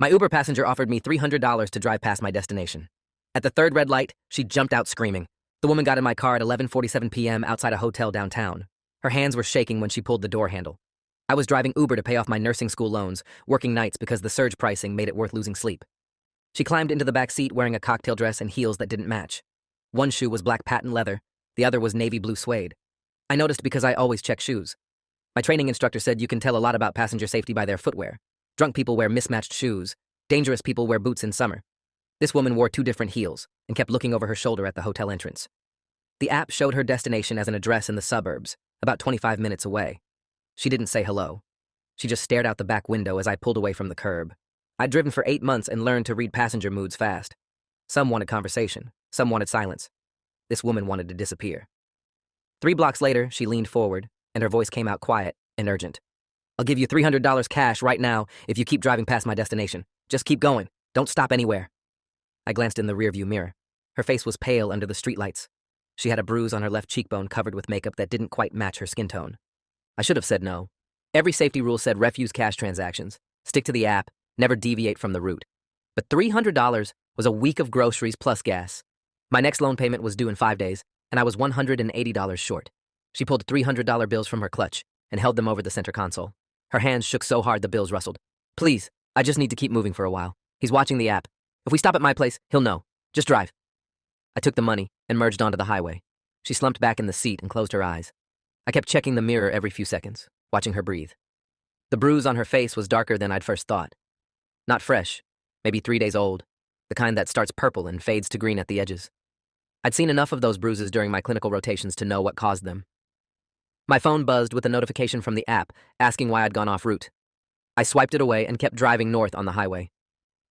My Uber passenger offered me $300 to drive past my destination. At the third red light, she jumped out screaming. The woman got in my car at 11:47 p.m. outside a hotel downtown. Her hands were shaking when she pulled the door handle. I was driving Uber to pay off my nursing school loans, working nights because the surge pricing made it worth losing sleep. She climbed into the back seat wearing a cocktail dress and heels that didn't match. One shoe was black patent leather, the other was navy blue suede. I noticed because I always check shoes. My training instructor said you can tell a lot about passenger safety by their footwear. Drunk people wear mismatched shoes. Dangerous people wear boots in summer. This woman wore 2 different heels and kept looking over her shoulder at the hotel entrance. The app showed her destination as an address in the suburbs, about 25 minutes away. She didn't say hello. She just stared out the back window as I pulled away from the curb. I'd driven for 8 months and learned to read passenger moods fast. Some wanted conversation, some wanted silence. This woman wanted to disappear. 3 blocks later, she leaned forward, and her voice came out quiet and urgent. I'll give you $300 cash right now if you keep driving past my destination. Just keep going. Don't stop anywhere. I glanced in the rearview mirror. Her face was pale under the streetlights. She had a bruise on her left cheekbone covered with makeup that didn't quite match her skin tone. I should have said no. Every safety rule said refuse cash transactions, stick to the app, never deviate from the route. But $300 was a week of groceries plus gas. My next loan payment was due in 5 days, and I was $180 short. She pulled $300 bills from her clutch and held them over the center console. Her hands shook so hard the bills rustled. Please, I just need to keep moving for a while. He's watching the app. If we stop at my place, he'll know. Just drive. I took the money and merged onto the highway. She slumped back in the seat and closed her eyes. I kept checking the mirror every few seconds, watching her breathe. The bruise on her face was darker than I'd first thought. Not fresh, maybe 3 days old, the kind that starts purple and fades to green at the edges. I'd seen enough of those bruises during my clinical rotations to know what caused them. My phone buzzed with a notification from the app asking why I'd gone off route. I swiped it away and kept driving north on the highway.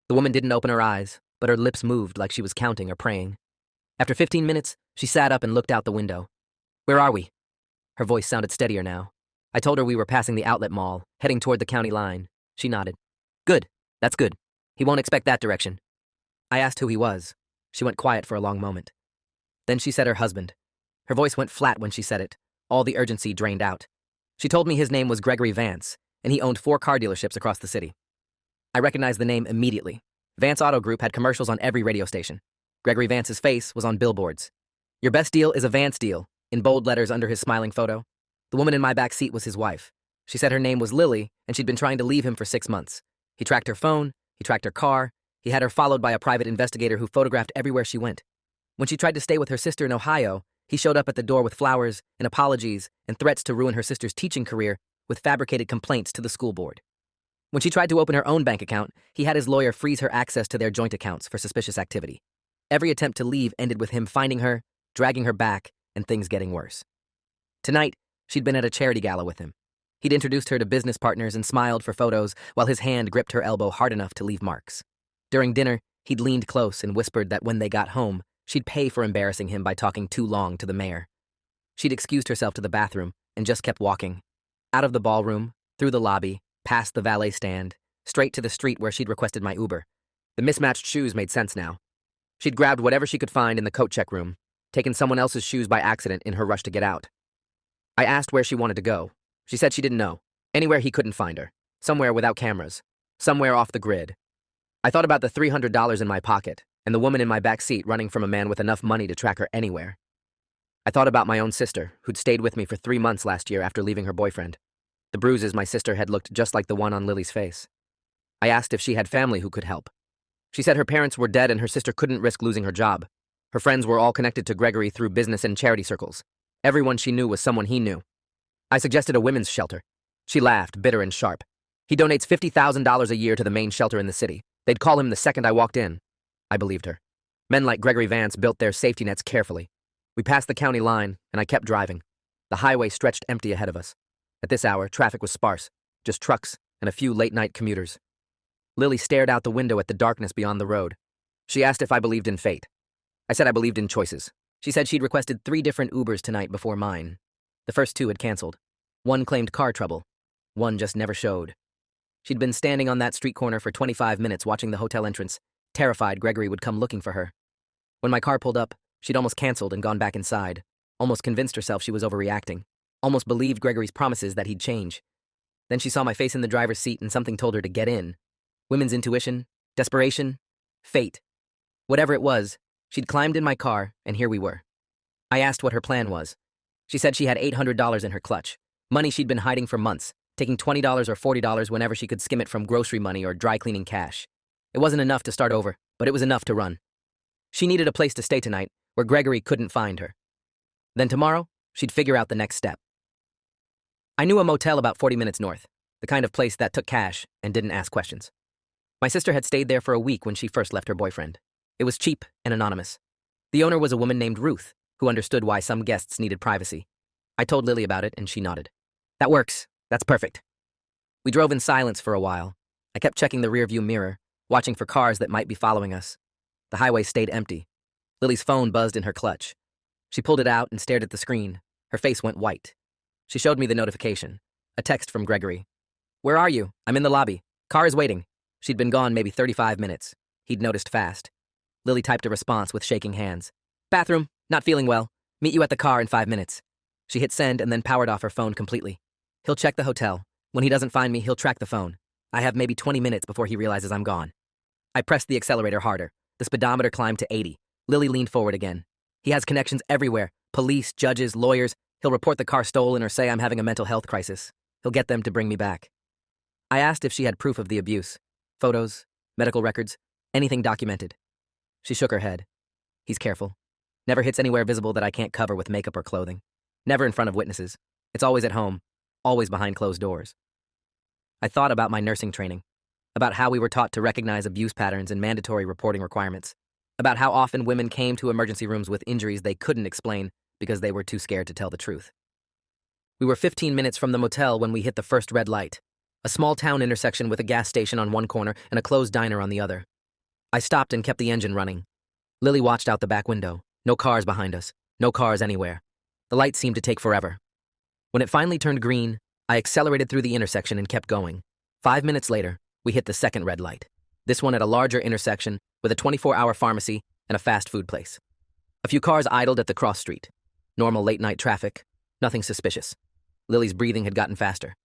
The woman didn't open her eyes, but her lips moved like she was counting or praying. After 15 minutes, she sat up and looked out the window. Where are we? Her voice sounded steadier now. I told her we were passing the outlet mall, heading toward the county line. She nodded. Good, that's good. He won't expect that direction. I asked who he was. She went quiet for a long moment. Then she said her husband. Her voice went flat when she said it. All the urgency drained out. She told me his name was Gregory Vance, and he owned 4 car dealerships across the city. I recognized the name immediately. Vance Auto Group had commercials on every radio station. Gregory Vance's face was on billboards. Your best deal is a Vance deal, in bold letters under his smiling photo. The woman in my back seat was his wife. She said her name was Lily, and she'd been trying to leave him for 6 months. He tracked her phone, he tracked her car, he had her followed by a private investigator who photographed everywhere she went. When she tried to stay with her sister in Ohio, he showed up at the door with flowers and apologies and threats to ruin her sister's teaching career with fabricated complaints to the school board. When she tried to open her own bank account, he had his lawyer freeze her access to their joint accounts for suspicious activity. Every attempt to leave ended with him finding her, dragging her back, and things getting worse. Tonight, she'd been at a charity gala with him. He'd introduced her to business partners and smiled for photos while his hand gripped her elbow hard enough to leave marks. During dinner, he'd leaned close and whispered that when they got home, she'd pay for embarrassing him by talking too long to the mayor. She'd excused herself to the bathroom and just kept walking. Out of the ballroom, through the lobby, past the valet stand, straight to the street where she'd requested my Uber. The mismatched shoes made sense now. She'd grabbed whatever she could find in the coat check room, taken someone else's shoes by accident in her rush to get out. I asked where she wanted to go. She said she didn't know. Anywhere he couldn't find her. Somewhere without cameras. Somewhere off the grid. I thought about the $300 in my pocket and the woman in my back seat running from a man with enough money to track her anywhere. I thought about my own sister, who'd stayed with me for 3 months last year after leaving her boyfriend. The bruises my sister had looked just like the one on Lily's face. I asked if she had family who could help. She said her parents were dead and her sister couldn't risk losing her job. Her friends were all connected to Gregory through business and charity circles. Everyone she knew was someone he knew. I suggested a women's shelter. She laughed, bitter and sharp. He donates $50,000 a year to the main shelter in the city. They'd call him the second I walked in. I believed her. Men like Gregory Vance built their safety nets carefully. We passed the county line, and I kept driving. The highway stretched empty ahead of us. At this hour, traffic was sparse, just trucks and a few late-night commuters. Lily stared out the window at the darkness beyond the road. She asked if I believed in fate. I said I believed in choices. She said she'd requested 3 different Ubers tonight before mine. The first 2 had canceled. One claimed car trouble. One just never showed. She'd been standing on that street corner for 25 minutes watching the hotel entrance, terrified Gregory would come looking for her. When my car pulled up, she'd almost canceled and gone back inside, almost convinced herself she was overreacting, almost believed Gregory's promises that he'd change. Then she saw my face in the driver's seat and something told her to get in. Women's intuition, desperation, fate. Whatever it was, she'd climbed in my car, and here we were. I asked what her plan was. She said she had $800 in her clutch, money she'd been hiding for months, taking $20 or $40 whenever she could skim it from grocery money or dry cleaning cash. It wasn't enough to start over, but it was enough to run. She needed a place to stay tonight, where Gregory couldn't find her. Then tomorrow, she'd figure out the next step. I knew a motel about 40 minutes north, the kind of place that took cash and didn't ask questions. My sister had stayed there for a week when she first left her boyfriend. It was cheap and anonymous. The owner was a woman named Ruth, who understood why some guests needed privacy. I told Lily about it, and she nodded. That works. That's perfect. We drove in silence for a while. I kept checking the rearview mirror, watching for cars that might be following us. The highway stayed empty. Lily's phone buzzed in her clutch. She pulled it out and stared at the screen. Her face went white. She showed me the notification, a text from Gregory. Where are you? I'm in the lobby. Car is waiting. She'd been gone maybe 35 minutes. He'd noticed fast. Lily typed a response with shaking hands. Bathroom, not feeling well. Meet you at the car in 5 minutes. She hit send and then powered off her phone completely. He'll check the hotel. When he doesn't find me, he'll track the phone. I have maybe 20 minutes before he realizes I'm gone. I pressed the accelerator harder. The speedometer climbed to 80. Lily leaned forward again. He has connections everywhere. Police, judges, lawyers. He'll report the car stolen or say I'm having a mental health crisis. He'll get them to bring me back. I asked if she had proof of the abuse. Photos, medical records, anything documented. She shook her head. He's careful. Never hits anywhere visible that I can't cover with makeup or clothing. Never in front of witnesses. It's always at home, always behind closed doors. I thought about my nursing training, about how we were taught to recognize abuse patterns and mandatory reporting requirements, about how often women came to emergency rooms with injuries they couldn't explain because they were too scared to tell the truth. We were 15 minutes from the motel when we hit the first red light, a small town intersection with a gas station on one corner and a closed diner on the other. I stopped and kept the engine running. Lily watched out the back window. No cars behind us. No cars anywhere. The light seemed to take forever. When it finally turned green, I accelerated through the intersection and kept going. 5 minutes later, we hit the second red light. This one at a larger intersection with a 24-hour pharmacy and a fast food place. A few cars idled at the cross street. Normal late-night traffic. Nothing suspicious. Lily's breathing had gotten faster.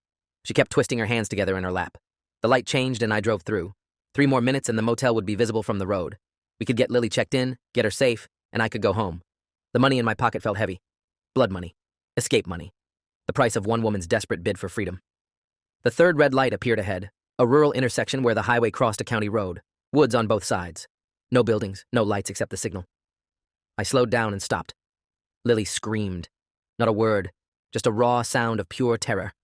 She kept twisting her hands together in her lap. The light changed and I drove through. 3 more minutes and the motel would be visible from the road. We could get Lily checked in, get her safe, and I could go home. The money in my pocket felt heavy. Blood money. Escape money. The price of one woman's desperate bid for freedom. The third red light appeared ahead, a rural intersection where the highway crossed a county road, woods on both sides. No buildings, no lights except the signal. I slowed down and stopped. Lily screamed. Not a word, just a raw sound of pure terror.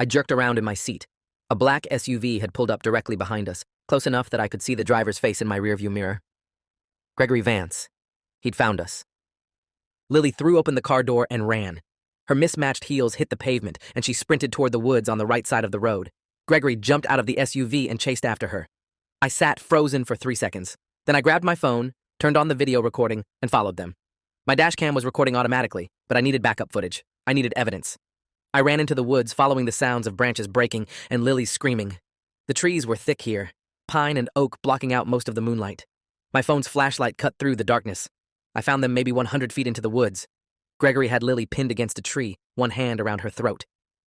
I jerked around in my seat. A black SUV had pulled up directly behind us, close enough that I could see the driver's face in my rearview mirror. Gregory Vance. He'd found us. Lily threw open the car door and ran. Her mismatched heels hit the pavement, and she sprinted toward the woods on the right side of the road. Gregory jumped out of the SUV and chased after her. I sat frozen for 3 seconds. Then I grabbed my phone, turned on the video recording, and followed them. My dashcam was recording automatically, but I needed backup footage. I needed evidence. I ran into the woods, following the sounds of branches breaking and Lily screaming. The trees were thick here, pine and oak blocking out most of the moonlight. My phone's flashlight cut through the darkness. I found them maybe 100 feet into the woods. Gregory had Lily pinned against a tree, one hand around her throat.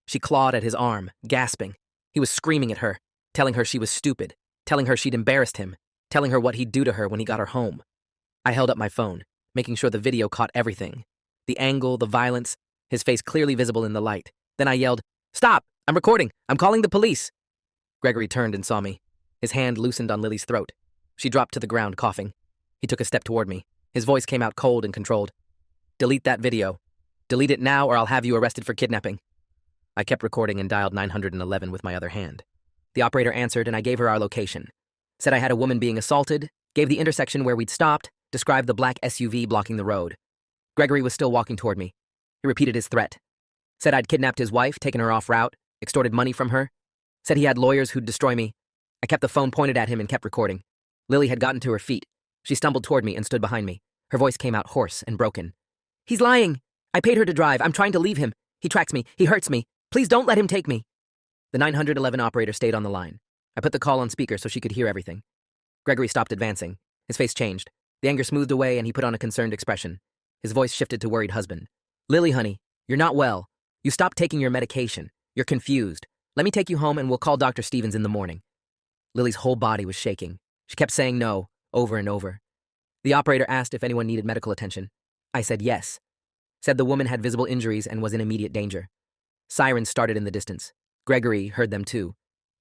She clawed at his arm, gasping. He was screaming at her, telling her she was stupid, telling her she'd embarrassed him, telling her what he'd do to her when he got her home. I held up my phone, making sure the video caught everything. The angle, the violence, his face clearly visible in the light. Then I yelled, "Stop! I'm recording! I'm calling the police!" Gregory turned and saw me. His hand loosened on Lily's throat. She dropped to the ground, coughing. He took a step toward me. His voice came out cold and controlled. "Delete that video. Delete it now or I'll have you arrested for kidnapping." I kept recording and dialed 911 with my other hand. The operator answered and I gave her our location. Said I had a woman being assaulted, gave the intersection where we'd stopped, described the black SUV blocking the road. Gregory was still walking toward me. He repeated his threat. Said I'd kidnapped his wife, taken her off route, extorted money from her. Said he had lawyers who'd destroy me. I kept the phone pointed at him and kept recording. Lily had gotten to her feet. She stumbled toward me and stood behind me. Her voice came out hoarse and broken. "He's lying. I paid her to drive. I'm trying to leave him. He tracks me. He hurts me. Please don't let him take me." The 911 operator stayed on the line. I put the call on speaker so she could hear everything. Gregory stopped advancing. His face changed. The anger smoothed away and he put on a concerned expression. His voice shifted to worried husband. "Lily, honey, you're not well. You stopped taking your medication. You're confused. Let me take you home and we'll call Dr. Stevens in the morning." Lily's whole body was shaking. She kept saying no, over and over. The operator asked if anyone needed medical attention. I said yes. Said the woman had visible injuries and was in immediate danger. Sirens started in the distance. Gregory heard them too.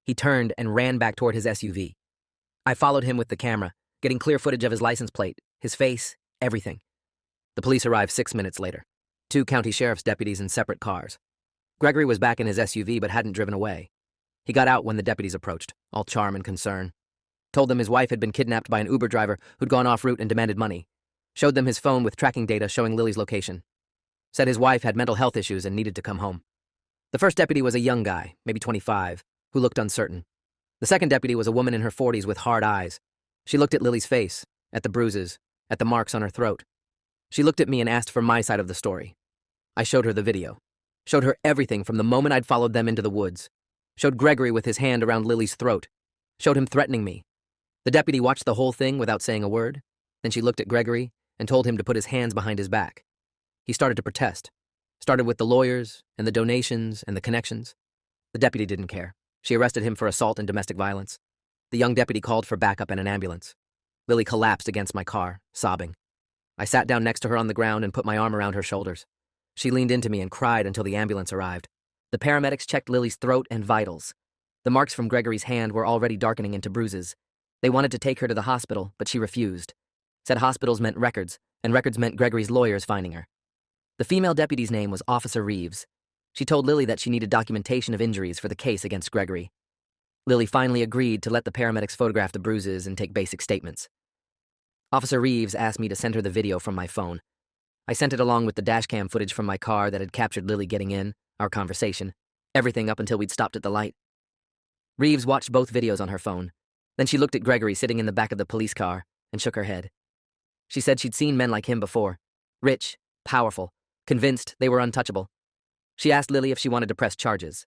He turned and ran back toward his SUV. I followed him with the camera, getting clear footage of his license plate, his face, everything. The police arrived 6 minutes later. 2 county sheriff's deputies in separate cars. Gregory was back in his SUV but hadn't driven away. He got out when the deputies approached, all charm and concern. Told them his wife had been kidnapped by an Uber driver who'd gone off route and demanded money. Showed them his phone with tracking data showing Lily's location. Said his wife had mental health issues and needed to come home. The first deputy was a young guy, maybe 25, who looked uncertain. The second deputy was a woman in her 40s with hard eyes. She looked at Lily's face, at the bruises, at the marks on her throat. She looked at me and asked for my side of the story. I showed her the video. Showed her everything from the moment I'd followed them into the woods. Showed Gregory with his hand around Lily's throat. Showed him threatening me. The deputy watched the whole thing without saying a word. Then she looked at Gregory and told him to put his hands behind his back. He started to protest. Started with the lawyers and the donations and the connections. The deputy didn't care. She arrested him for assault and domestic violence. The young deputy called for backup and an ambulance. Lily collapsed against my car, sobbing. I sat down next to her on the ground and put my arm around her shoulders. She leaned into me and cried until the ambulance arrived. The paramedics checked Lily's throat and vitals. The marks from Gregory's hand were already darkening into bruises. They wanted to take her to the hospital, but she refused. Said hospitals meant records, and records meant Gregory's lawyers finding her. The female deputy's name was Officer Reeves. She told Lily that she needed documentation of injuries for the case against Gregory. Lily finally agreed to let the paramedics photograph the bruises and take basic statements. Officer Reeves asked me to send her the video from my phone. I sent it along with the dashcam footage from my car that had captured Lily getting in, our conversation, everything up until we'd stopped at the light. Reeves watched both videos on her phone. Then she looked at Gregory sitting in the back of the police car and shook her head. She said she'd seen men like him before. Rich, powerful, convinced they were untouchable. She asked Lily if she wanted to press charges.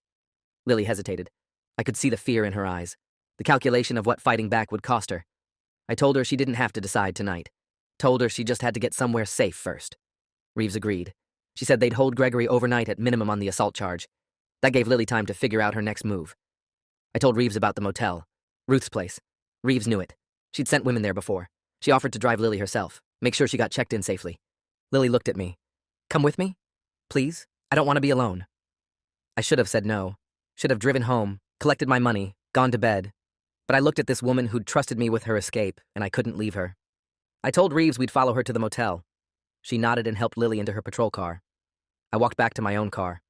Lily hesitated. I could see the fear in her eyes, the calculation of what fighting back would cost her. I told her she didn't have to decide tonight. Told her she just had to get somewhere safe first. Reeves agreed. She said they'd hold Gregory overnight at minimum on the assault charge. That gave Lily time to figure out her next move. I told Reeves about the motel, Ruth's place. Reeves knew it. She'd sent women there before. She offered to drive Lily herself, make sure she got checked in safely. Lily looked at me. Come with me? Please? I don't want to be alone. I should have said no. Should have driven home, collected my money, gone to bed. But I looked at this woman who'd trusted me with her escape, and I couldn't leave her. I told Reeves we'd follow her to the motel. She nodded and helped Lily into her patrol car. I walked back to my own car.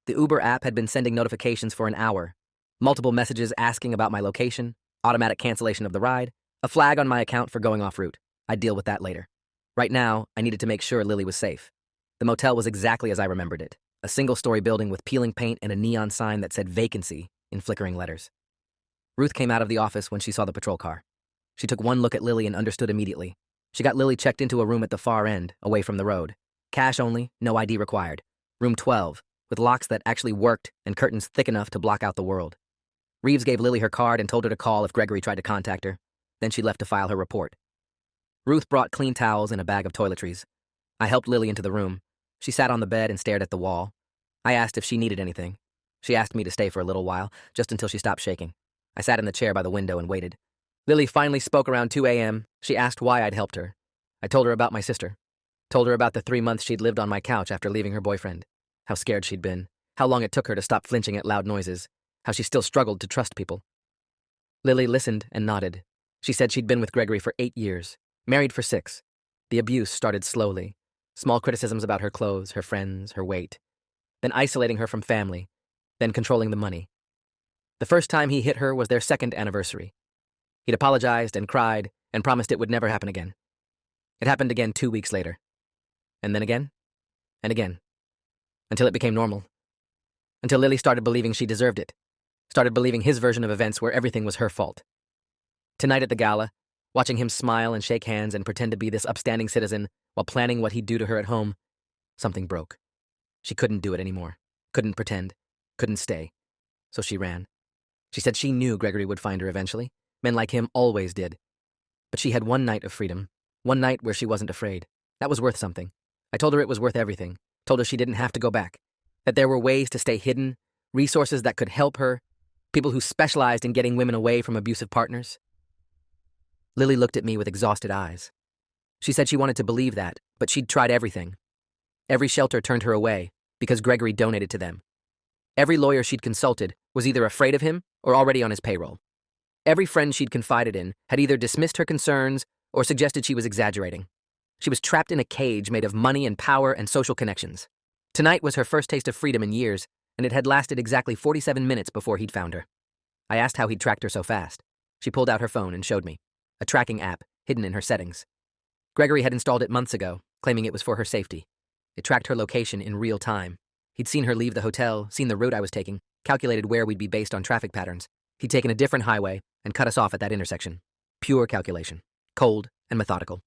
The Uber app had been sending notifications for an hour. Multiple messages asking about my location, automatic cancellation of the ride, a flag on my account for going off route. I'd deal with that later. Right now, I needed to make sure Lily was safe. The motel was exactly as I remembered it, a single-story building with peeling paint and a neon sign that said vacancy in flickering letters. Ruth came out of the office when she saw the patrol car. She took one look at Lily and understood immediately. She got Lily checked into a room at the far end, away from the road. Cash only, no ID required. Room 12, with locks that actually worked and curtains thick enough to block out the world. Reeves gave Lily her card and told her to call if Gregory tried to contact her. Then she left to file her report. Ruth brought clean towels and a bag of toiletries. I helped Lily into the room. She sat on the bed and stared at the wall. I asked if she needed anything. She asked me to stay for a little while, just until she stopped shaking. I sat in the chair by the window and waited. Lily finally spoke around 2 a.m. She asked why I'd helped her. I told her about my sister. Told her about the 3 months she'd lived on my couch after leaving her boyfriend. How scared she'd been. How long it took her to stop flinching at loud noises. How she still struggled to trust people. Lily listened and nodded. She said she'd been with Gregory for 8 years. Married for 6. The abuse started slowly. Small criticisms about her clothes, her friends, her weight. Then isolating her from family. Then controlling the money. The first time he hit her was their 2nd anniversary. He'd apologized and cried and promised it would never happen again. It happened again 2 weeks later. And then again. And again. Until it became normal. Until Lily started believing she deserved it. Started believing his version of events where everything was her fault. Tonight at the gala, watching him smile and shake hands and pretend to be this upstanding citizen while planning what he'd do to her at home, something broke. She couldn't do it anymore. Couldn't pretend. Couldn't stay. So she ran. She said she knew Gregory would find her eventually. Men like him always did. But she had one night of freedom. One night where she wasn't afraid. That was worth something. I told her it was worth everything. Told her she didn't have to go back. That there were ways to stay hidden, resources that could help her. People who specialized in getting women away from abusive partners. Lily looked at me with exhausted eyes. She said she wanted to believe that, but she'd tried everything. Every shelter turned her away because Gregory donated to them. Every lawyer she'd consulted was either afraid of him or already on his payroll. Every friend she'd confided in had either dismissed her concerns or suggested she was exaggerating. She was trapped in a cage made of money and power and social connections. Tonight was her first taste of freedom in years, and it had lasted exactly 47 minutes before he'd found her. I asked how he'd tracked her so fast. She pulled out her phone and showed me. A tracking app, hidden in her settings. Gregory had installed it months ago, claiming it was for her safety. It tracked her location in real time. He'd seen her leave the hotel, seen the route I was taking, calculated where we'd be based on traffic patterns. He'd taken a different highway and cut us off at that intersection. Pure calculation. Cold and methodical.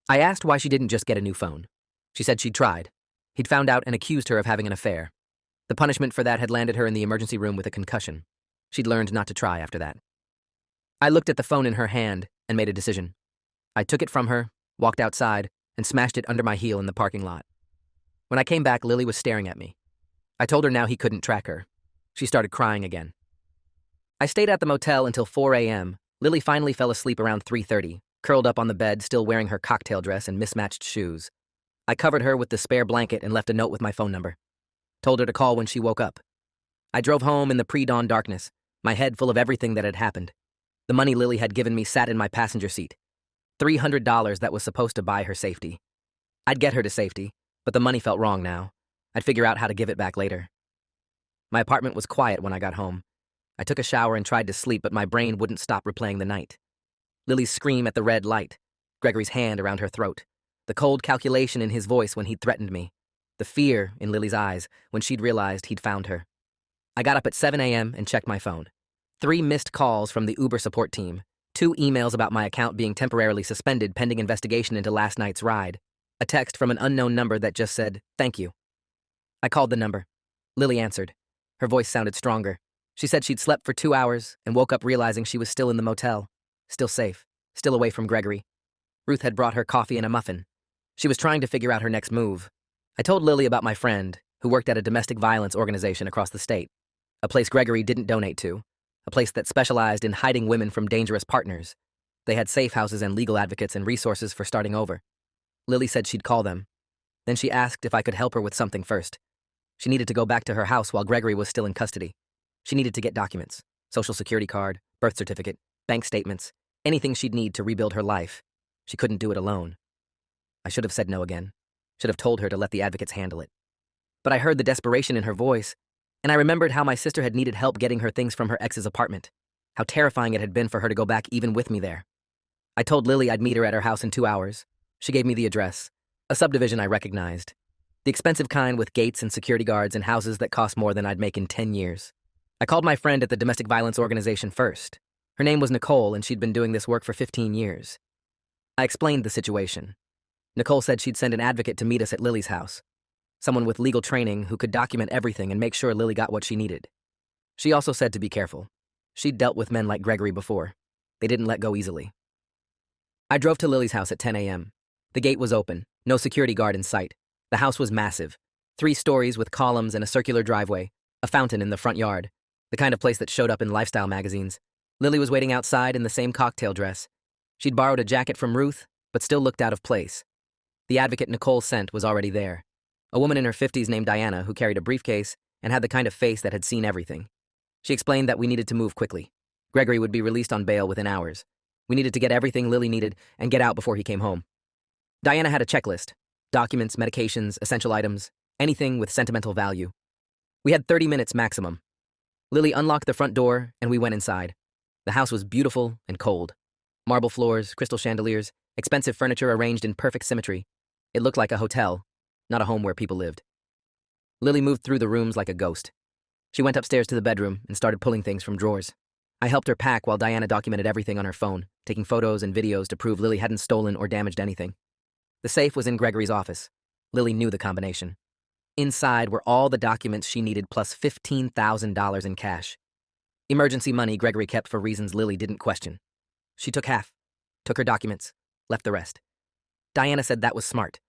I asked why she didn't just get a new phone. She said she'd tried. He'd found out and accused her of having an affair. The punishment for that had landed her in the emergency room with a concussion. She'd learned not to try after that. I looked at the phone in her hand and made a decision. I took it from her, walked outside, and smashed it under my heel in the parking lot. When I came back, Lily was staring at me. I told her now he couldn't track her. She started crying again. I stayed at the motel until 4 a.m. Lily finally fell asleep around 3:30, curled up on the bed, still wearing her cocktail dress and mismatched shoes. I covered her with the spare blanket and left a note with my phone number. Told her to call when she woke up. I drove home in the pre-dawn darkness, my head full of everything that had happened. The money Lily had given me sat in my passenger seat. $300 that was supposed to buy her safety. I'd get her to safety, but the money felt wrong now. I'd figure out how to give it back later. My apartment was quiet when I got home. I took a shower and tried to sleep, but my brain wouldn't stop replaying the night. Lily's scream at the red light, Gregory's hand around her throat, the cold calculation in his voice when he'd threatened me, the fear in Lily's eyes when she'd realized he'd found her. I got up at 7 a.m. and checked my phone. 3 missed calls from the Uber support team, 2 emails about my account being temporarily suspended pending investigation into last night's ride, a text from an unknown number that just said, "Thank you." I called the number. Lily answered. Her voice sounded stronger. She said she'd slept for 2 hours and woke up realizing she was still in the motel, still safe, still away from Gregory. Ruth had brought her coffee and a muffin. She was trying to figure out her next move. I told Lily about my friend, who worked at a domestic violence organization across the state, a place Gregory didn't donate to, a place that specialized in hiding women from dangerous partners. They had safe houses and legal advocates and resources for starting over. Lily said she'd call them. Then she asked if I could help her with something first. She needed to go back to her house while Gregory was still in custody. She needed to get documents, social security card, birth certificate, bank statements, anything she'd need to rebuild her life. She couldn't do it alone. I should have said no again. Should have told her to let the advocates handle it. But I heard the desperation in her voice, and I remembered how my sister had needed help getting her things from her ex's apartment, how terrifying it had been for her to go back even with me there. I told Lily I'd meet her at her house in 2 hours. She gave me the address, a subdivision I recognized, the expensive kind with gates and security guards and houses that cost more than I'd make in 10 years. I called my friend at the domestic violence organization first. Her name was Nicole, and she'd been doing this work for 15 years. I explained the situation. Nicole said she'd send an advocate to meet us at Lily's house, someone with legal training who could document everything and make sure Lily got what she needed. She also said to be careful. She'd dealt with men like Gregory before. They didn't let go easily. I drove to Lily's house at 10 a.m. The gate was open, no security guard in sight. The house was massive, 3 stories with columns and a circular driveway, a fountain in the front yard, the kind of place that showed up in lifestyle magazines. Lily was waiting outside in the same cocktail dress. She'd borrowed a jacket from Ruth, but still looked out of place. The advocate Nicole sent was already there. A woman in her 50s named Diana who carried a briefcase and had the kind of face that had seen everything. She explained that we needed to move quickly. Gregory would be released on bail within hours. We needed to get everything Lily needed and get out before he came home. Diana had a checklist: documents, medications, essential items, anything with sentimental value. We had 30 minutes maximum. Lily unlocked the front door and we went inside. The house was beautiful and cold. Marble floors, crystal chandeliers, expensive furniture arranged in perfect symmetry. It looked like a hotel, not a home where people lived. Lily moved through the rooms like a ghost. She went upstairs to the bedroom and started pulling things from drawers. I helped her pack while Diana documented everything on her phone, taking photos and videos to prove Lily hadn't stolen or damaged anything. The safe was in Gregory's office. Lily knew the combination. Inside were all the documents she needed plus $15,000 in cash. Emergency money Gregory kept for reasons Lily didn't question. She took half, took her documents, left the rest. Diana said that was smart.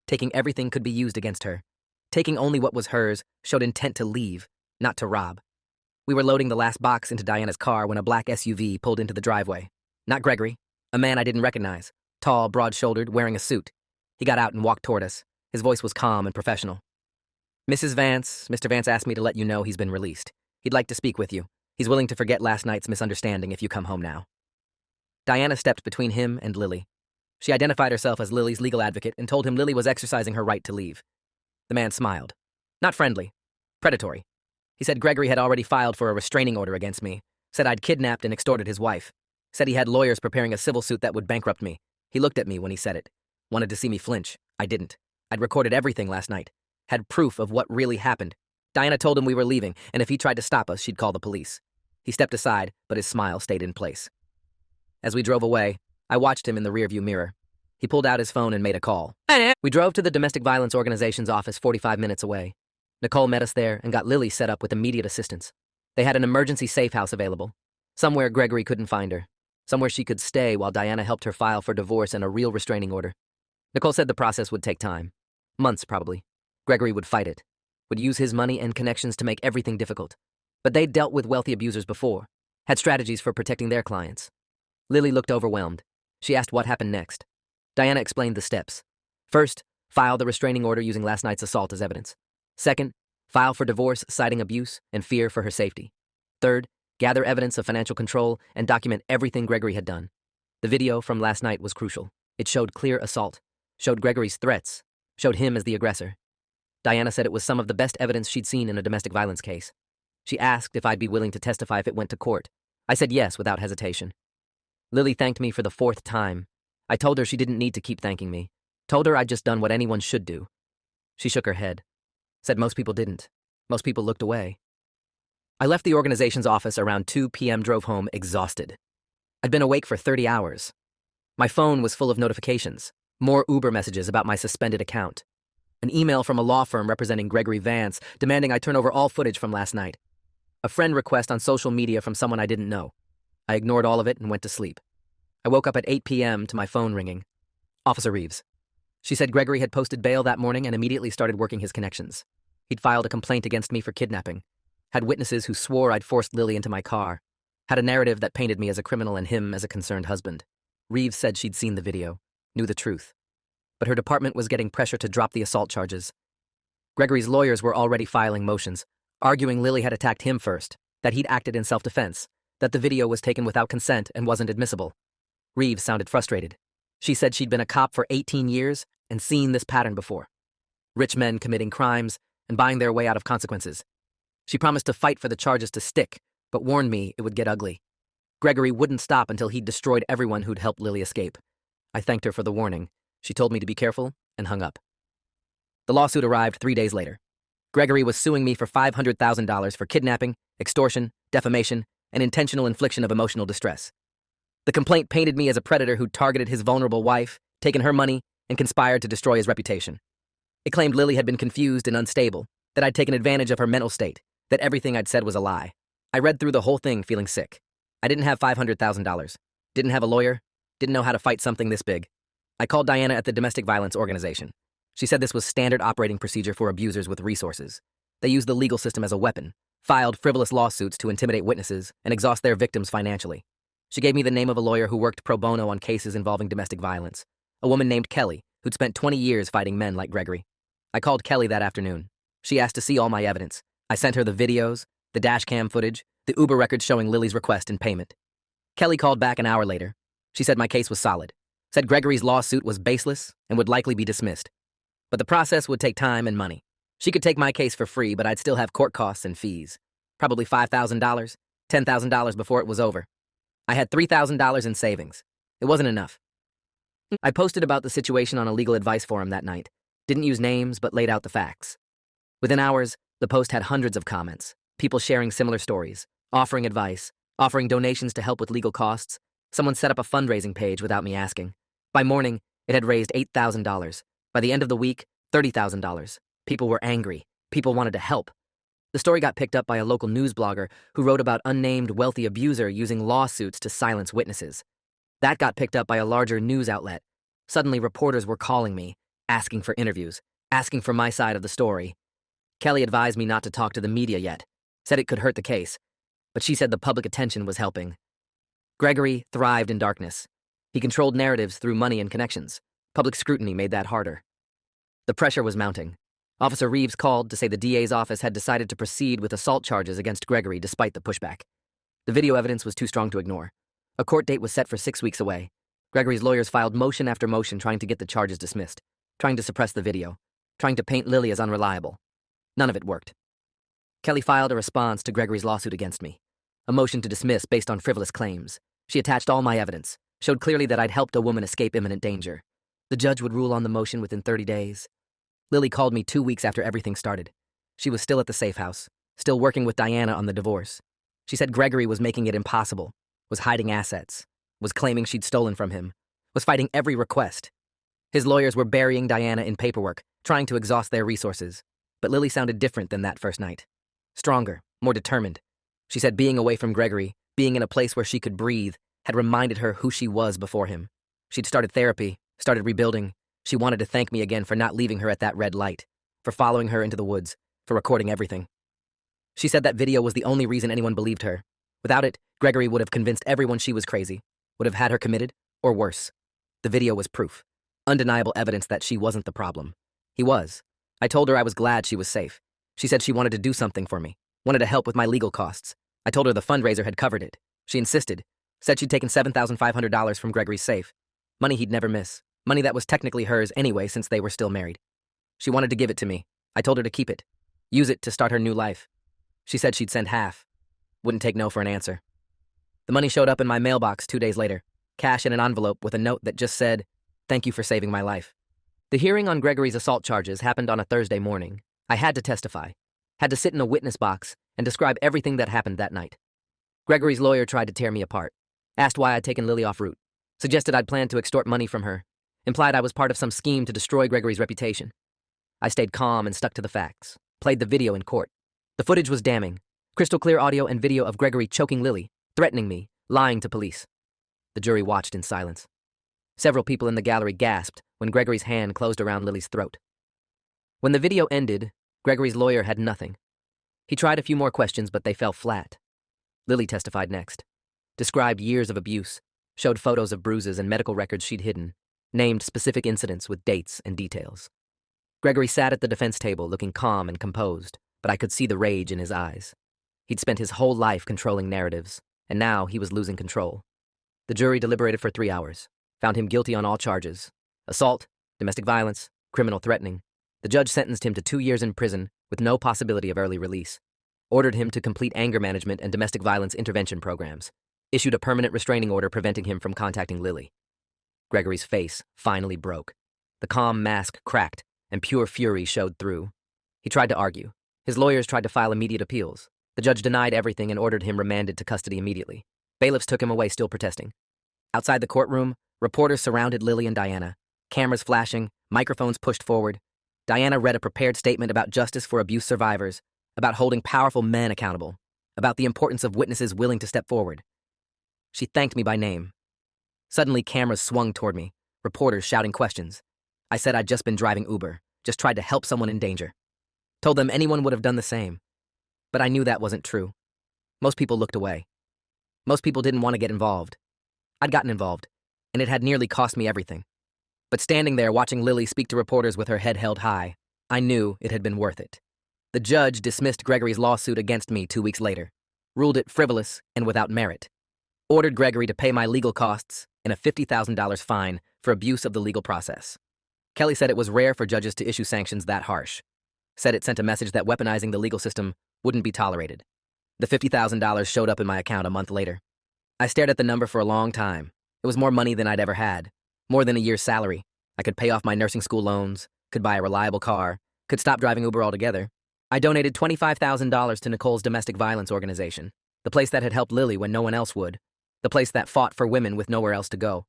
Taking everything could be used against her. Taking only what was hers showed intent to leave, not to rob. We were loading the last box into Diana's car when a black SUV pulled into the driveway. Not Gregory, a man I didn't recognize, tall, broad-shouldered, wearing a suit. He got out and walked toward us. His voice was calm and professional. Mrs. Vance, Mr. Vance asked me to let you know he's been released. He'd like to speak with you. He's willing to forget last night's misunderstanding if you come home now. Diana stepped between him and Lily. She identified herself as Lily's legal advocate and told him Lily was exercising her right to leave. The man smiled. Not friendly. Predatory. He said Gregory had already filed for a restraining order against me, said I'd kidnapped and extorted his wife, said he had lawyers preparing a civil suit that would bankrupt me. He looked at me when he said it. Wanted to see me flinch. I didn't. I'd recorded everything last night. Had proof of what really happened. Diana told him we were leaving, and if he tried to stop us, she'd call the police. He stepped aside, but his smile stayed in place. As we drove away, I watched him in the rearview mirror. He pulled out his phone and made a call. We drove to the domestic violence organization's office 45 minutes away. Nicole met us there and got Lily set up with immediate assistance. They had an emergency safe house available. Somewhere Gregory couldn't find her. Somewhere she could stay while Diana helped her file for divorce and a real restraining order. Nicole said the process would take time. Months, probably. Gregory would fight it. Would use his money and connections to make everything difficult. But they'd dealt with wealthy abusers before. Had strategies for protecting their clients. Lily looked overwhelmed. She asked what happened next. Diana explained the steps. First, file the restraining order using last night's assault as evidence. Second, file for divorce citing abuse and fear for her safety. Third, gather evidence of financial control and document everything Gregory had done. The video from last night was crucial. It showed clear assault, showed Gregory's threats, showed him as the aggressor. Diana said it was some of the best evidence she'd seen in a domestic violence case. She asked if I'd be willing to testify if it went to court. I said yes without hesitation. Lily thanked me for the 4th time. I told her she didn't need to keep thanking me. Told her I'd just done what anyone should do. She shook her head. Said most people didn't. Most people looked away. I left the organization's office around 2 p.m., drove home exhausted. I'd been awake for 30 hours. My phone was full of notifications, more Uber messages about my suspended account. An email from a law firm representing Gregory Vance demanding I turn over all footage from last night. A friend request on social media from someone I didn't know. I ignored all of it and went to sleep. I woke up at 8 p.m. to my phone ringing. Officer Reeves. She said Gregory had posted bail that morning and immediately started working his connections. He'd filed a complaint against me for kidnapping. Had witnesses who swore I'd forced Lily into my car. Had a narrative that painted me as a criminal and him as a concerned husband. Reeves said she'd seen the video, knew the truth. But her department was getting pressure to drop the assault charges. Gregory's lawyers were already filing motions, arguing Lily had attacked him first, that he'd acted in self-defense, that the video was taken without consent and wasn't admissible. Reeves sounded frustrated. She said she'd been a cop for 18 years and seen this pattern before. Rich men committing crimes and buying their way out of consequences. She promised to fight for the charges to stick, but warned me it would get ugly. Gregory wouldn't stop until he'd destroyed everyone who'd helped Lily escape. I thanked her for the warning. She told me to be careful and hung up. The lawsuit arrived 3 days later. Gregory was suing me for $500,000 for kidnapping, extortion, defamation, and intentional infliction of emotional distress. The complaint painted me as a predator who'd targeted his vulnerable wife, taken her money, and conspired to destroy his reputation. It claimed Lily had been confused and unstable, that I'd taken advantage of her mental state, that everything I'd said was a lie. I read through the whole thing feeling sick. I didn't have $500,000, didn't have a lawyer, didn't know how to fight something this big. I called Diana at the domestic violence organization. She said this was standard operating procedure for abusers with resources. They used the legal system as a weapon, filed frivolous lawsuits to intimidate witnesses and exhaust their victims financially. She gave me the name of a lawyer who worked pro bono on cases involving domestic violence, a woman named Kelly, who'd spent 20 years fighting men like Gregory. I called Kelly that afternoon. She asked to see all my evidence. I sent her the videos, the dash cam footage, the Uber records showing Lily's request and payment. Kelly called back an hour later. She said my case was solid, said Gregory's lawsuit was baseless and would likely be dismissed. But the process would take time and money. She could take my case for free, but I'd still have court costs and fees. Probably $5,000, $10,000 before it was over. I had $3,000 in savings. It wasn't enough. I posted about the situation on a legal advice forum that night. Didn't use names, but laid out the facts. Within hours, the post had hundreds of comments, people sharing similar stories, offering advice, offering donations to help with legal costs. Someone set up a fundraising page without me asking. By morning, it had raised $8,000. By the end of the week, $30,000. People were angry. People wanted to help. The story got picked up by a local news blogger who wrote about unnamed wealthy abuser using lawsuits to silence witnesses. That got picked up by a larger news outlet. Suddenly, reporters were calling me, asking for interviews, asking for my side of the story. Kelly advised me not to talk to the media yet, said it could hurt the case, but she said the public attention was helping. Gregory thrived in darkness. He controlled narratives through money and connections. Public scrutiny made that harder. The pressure was mounting. Officer Reeves called to say the DA's office had decided to proceed with assault charges against Gregory despite the pushback. The video evidence was too strong to ignore. A court date was set for 6 weeks away. Gregory's lawyers filed motion after motion trying to get the charges dismissed, trying to suppress the video, trying to paint Lily as unreliable. None of it worked. Kelly filed a response to Gregory's lawsuit against me, a motion to dismiss based on frivolous claims. She attached all my evidence, showed clearly that I'd helped a woman escape imminent danger. The judge would rule on the motion within 30 days. Lily called me 2 weeks after everything started. She was still at the safe house, still working with Diana on the divorce. She said Gregory was making it impossible, was hiding assets, was claiming she'd stolen from him, was fighting every request. His lawyers were burying Diana in paperwork, trying to exhaust their resources. But Lily sounded different than that first night. Stronger, more determined. She said being away from Gregory, being in a place where she could breathe, had reminded her who she was before him. She'd started therapy, started rebuilding. She wanted to thank me again for not leaving her at that red light, for following her into the woods, for recording everything. She said that video was the only reason anyone believed her. Without it, Gregory would have convinced everyone she was crazy, would have had her committed, or worse. The video was proof, undeniable evidence that she wasn't the problem. He was. I told her I was glad she was safe. She said she wanted to do something for me, wanted to help with my legal costs. I told her the fundraiser had covered it. She insisted, said she'd taken $7,500 from Gregory's safe, money he'd never miss, money that was technically hers anyway since they were still married. She wanted to give it to me. I told her to keep it, use it to start her new life. She said she'd send half, wouldn't take no for an answer. The money showed up in my mailbox 2 days later, cash in an envelope with a note that just said, "Thank you for saving my life." The hearing on Gregory's assault charges happened on a Thursday morning. I had to testify, had to sit in a witness box and describe everything that happened that night. Gregory's lawyer tried to tear me apart, asked why I'd taken Lily off route, suggested I'd planned to extort money from her, implied I was part of some scheme to destroy Gregory's reputation. I stayed calm and stuck to the facts, played the video in court. The footage was damning, crystal clear audio and video of Gregory choking Lily, threatening me, lying to police. The jury watched in silence. Several people in the gallery gasped when Gregory's hand closed around Lily's throat. When the video ended, Gregory's lawyer had nothing. He tried a few more questions, but they fell flat. Lily testified next, described years of abuse, showed photos of bruises and medical records she'd hidden, named specific incidents with dates and details. Gregory sat at the defense table looking calm and composed, but I could see the rage in his eyes. He'd spent his whole life controlling narratives, and now he was losing control. The jury deliberated for 3 hours, found him guilty on all charges: assault, domestic violence, criminal threatening. The judge sentenced him to 2 years in prison with no possibility of early release, ordered him to complete anger management and domestic violence intervention programs, issued a permanent restraining order preventing him from contacting Lily. Gregory's face finally broke. The calm mask cracked, and pure fury showed through. He tried to argue. His lawyers tried to file immediate appeals. The judge denied everything and ordered him remanded to custody immediately. Bailiffs took him away, still protesting. Outside the courtroom, reporters surrounded Lily and Diana, cameras flashing, microphones pushed forward. Diana read a prepared statement about justice for abuse survivors, about holding powerful men accountable, about the importance of witnesses willing to step forward. She thanked me by name. Suddenly, cameras swung toward me, reporters shouting questions. I said I'd just been driving Uber, just tried to help someone in danger. Told them anyone would have done the same. But I knew that wasn't true. Most people looked away. Most people didn't want to get involved. I'd gotten involved, and it had nearly cost me everything. But standing there watching Lily speak to reporters with her head held high, I knew it had been worth it. The judge dismissed Gregory's lawsuit against me 2 weeks later, ruled it frivolous and without merit, ordered Gregory to pay my legal costs and a $50,000 fine for abuse of the legal process. Kelly said it was rare for judges to issue sanctions that harsh, said it sent a message that weaponizing the legal system wouldn't be tolerated. The $50,000 showed up in my account a month later. I stared at the number for a long time. It was more money than I'd ever had, more than a year's salary. I could pay off my nursing school loans, could buy a reliable car, could stop driving Uber altogether. I donated $25,000 to Nicole's domestic violence organization, the place that had helped Lily when no one else would, the place that fought for women with nowhere else to go.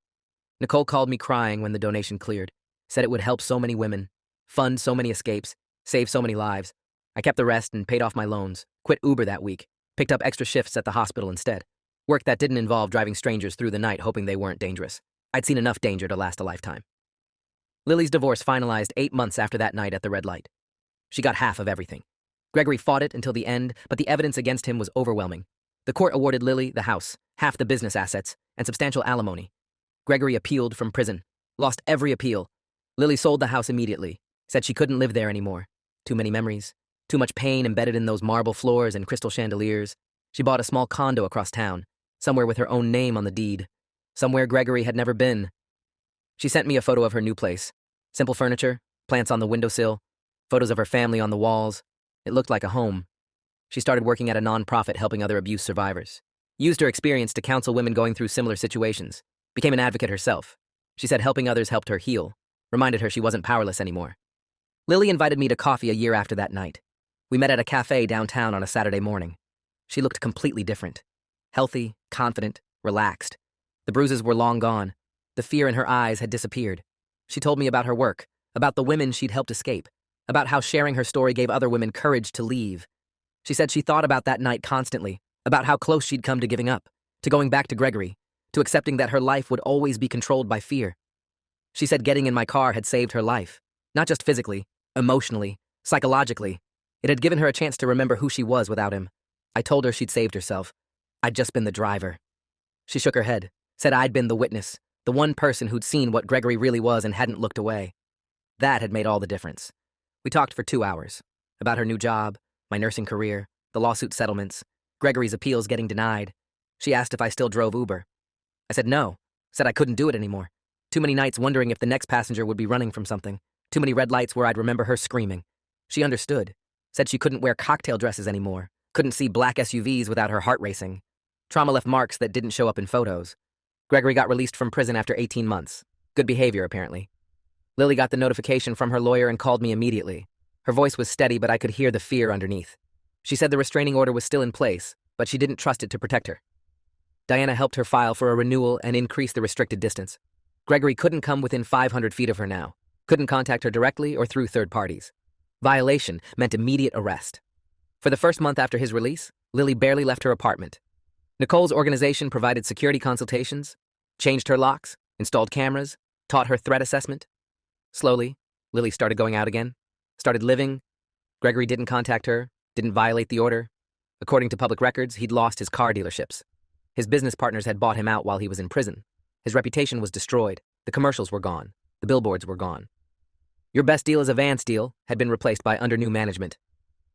Nicole called me crying when the donation cleared, said it would help so many women, fund so many escapes, save so many lives. I kept the rest and paid off my loans, quit Uber that week, picked up extra shifts at the hospital instead. Work that didn't involve driving strangers through the night hoping they weren't dangerous. I'd seen enough danger to last a lifetime. Lily's divorce finalized 8 months after that night at the red light. She got half of everything. Gregory fought it until the end, but the evidence against him was overwhelming. The court awarded Lily the house, half the business assets, and substantial alimony. Gregory appealed from prison, lost every appeal. Lily sold the house immediately, said she couldn't live there anymore. Too many memories, too much pain embedded in those marble floors and crystal chandeliers. She bought a small condo across town, somewhere with her own name on the deed, somewhere Gregory had never been. She sent me a photo of her new place. Simple furniture, plants on the windowsill, photos of her family on the walls. It looked like a home. She started working at a nonprofit helping other abuse survivors. Used her experience to counsel women going through similar situations. Became an advocate herself. She said helping others helped her heal. Reminded her she wasn't powerless anymore. Lily invited me to coffee a year after that night. We met at a cafe downtown on a Saturday morning. She looked completely different. Healthy, confident, relaxed. The bruises were long gone. The fear in her eyes had disappeared. She told me about her work, about the women she'd helped escape, about how sharing her story gave other women courage to leave. She said she thought about that night constantly, about how close she'd come to giving up, to going back to Gregory, to accepting that her life would always be controlled by fear. She said getting in my car had saved her life, not just physically, emotionally, psychologically. It had given her a chance to remember who she was without him. I told her she'd saved herself. I'd just been the driver. She shook her head, said I'd been the witness, the one person who'd seen what Gregory really was and hadn't looked away. That had made all the difference. We talked for 2 hours, about her new job, my nursing career, the lawsuit settlements, Gregory's appeals getting denied. She asked if I still drove Uber. I said no, said I couldn't do it anymore. Too many nights wondering if the next passenger would be running from something. Too many red lights where I'd remember her screaming. She understood, said she couldn't wear cocktail dresses anymore, couldn't see black SUVs without her heart racing. Trauma left marks that didn't show up in photos. Gregory got released from prison after 18 months. Good behavior, apparently. Lily got the notification from her lawyer and called me immediately. Her voice was steady, but I could hear the fear underneath. She said the restraining order was still in place, but she didn't trust it to protect her. Diana helped her file for a renewal and increase the restricted distance. Gregory couldn't come within 500 feet of her now, couldn't contact her directly or through third parties. Violation meant immediate arrest. For the first month after his release, Lily barely left her apartment. Nicole's organization provided security consultations, changed her locks, installed cameras, taught her threat assessment. Slowly, Lily started going out again, started living. Gregory didn't contact her, didn't violate the order. According to public records, he'd lost his car dealerships. His business partners had bought him out while he was in prison. His reputation was destroyed. The commercials were gone. The billboards were gone. Your best deal is a Vance deal had been replaced by under new management.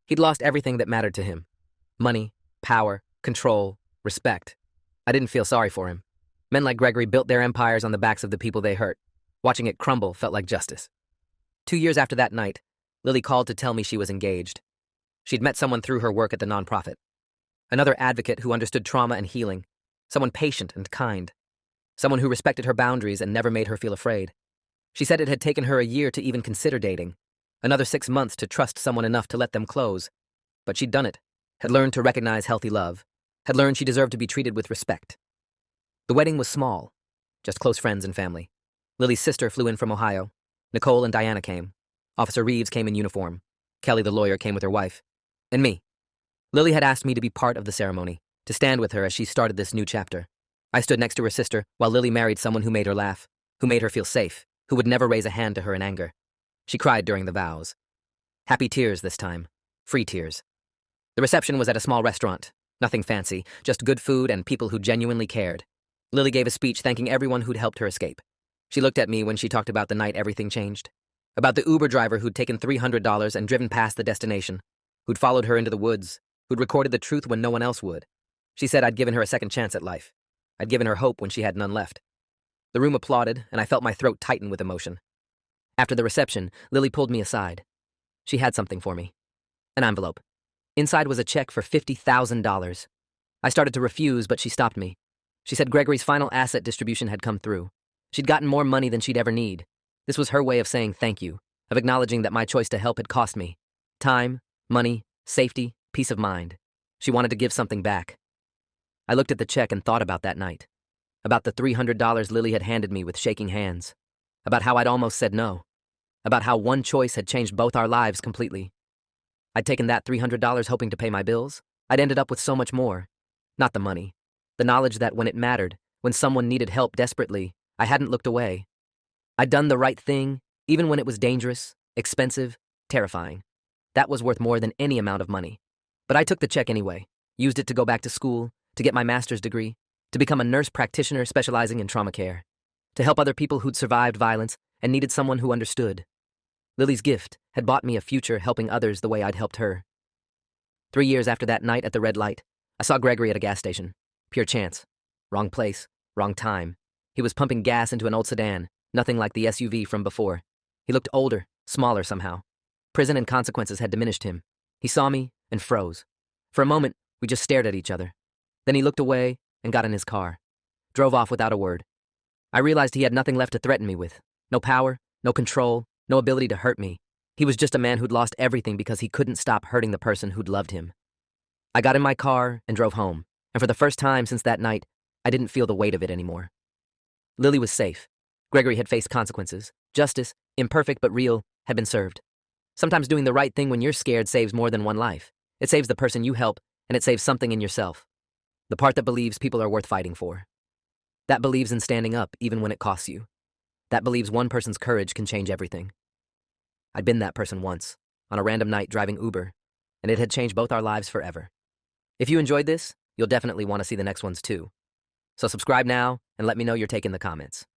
He'd lost everything that mattered to him. Money, power, control, respect. I didn't feel sorry for him. Men like Gregory built their empires on the backs of the people they hurt. Watching it crumble felt like justice. 2 years after that night, Lily called to tell me she was engaged. She'd met someone through her work at the nonprofit. Another advocate who understood trauma and healing. Someone patient and kind. Someone who respected her boundaries and never made her feel afraid. She said it had taken her a year to even consider dating. Another 6 months to trust someone enough to let them close. But she'd done it. Had learned to recognize healthy love. Had learned she deserved to be treated with respect. The wedding was small. Just close friends and family. Lily's sister flew in from Ohio. Nicole and Diana came. Officer Reeves came in uniform. Kelly, the lawyer, came with her wife. And me. Lily had asked me to be part of the ceremony, to stand with her as she started this new chapter. I stood next to her sister while Lily married someone who made her laugh, who made her feel safe, who would never raise a hand to her in anger. She cried during the vows. Happy tears this time. Free tears. The reception was at a small restaurant. Nothing fancy, just good food and people who genuinely cared. Lily gave a speech thanking everyone who'd helped her escape. She looked at me when she talked about the night everything changed. About the Uber driver who'd taken $300 and driven past the destination, who'd followed her into the woods, who'd recorded the truth when no one else would. She said I'd given her a second chance at life. I'd given her hope when she had none left. The room applauded, and I felt my throat tighten with emotion. After the reception, Lily pulled me aside. She had something for me. An envelope. Inside was a check for $50,000. I started to refuse, but she stopped me. She said Gregory's final asset distribution had come through. She'd gotten more money than she'd ever need. This was her way of saying thank you, of acknowledging that my choice to help had cost me. Time, money, safety, peace of mind. She wanted to give something back. I looked at the check and thought about that night. About the $300 Lily had handed me with shaking hands. About how I'd almost said no. About how one choice had changed both our lives completely. I'd taken that $300 hoping to pay my bills. I'd ended up with so much more. Not the money. The knowledge that when it mattered, when someone needed help desperately, I hadn't looked away. I'd done the right thing, even when it was dangerous, expensive, terrifying. That was worth more than any amount of money. But I took the check anyway. Used it to go back to school, to get my master's degree, to become a nurse practitioner specializing in trauma care, to help other people who'd survived violence and needed someone who understood. Lily's gift had bought me a future helping others the way I'd helped her. 3 years after that night at the red light, I saw Gregory at a gas station. Pure chance. Wrong place, wrong time. He was pumping gas into an old sedan, nothing like the SUV from before. He looked older, smaller somehow. Prison and consequences had diminished him. He saw me and froze. For a moment, we just stared at each other. Then he looked away and got in his car. Drove off without a word. I realized he had nothing left to threaten me with. No power, no control, no ability to hurt me. He was just a man who'd lost everything because he couldn't stop hurting the person who'd loved him. I got in my car and drove home, and for the first time since that night, I didn't feel the weight of it anymore. Lily was safe. Gregory had faced consequences. Justice, imperfect but real, had been served. Sometimes doing the right thing when you're scared saves more than one life. It saves the person you help, and it saves something in yourself. The part that believes people are worth fighting for. That believes in standing up even when it costs you. That believes one person's courage can change everything. I'd been that person once, on a random night driving Uber, and it had changed both our lives forever. If you enjoyed this, you'll definitely want to see the next ones too. So subscribe now and let me know your take in the comments.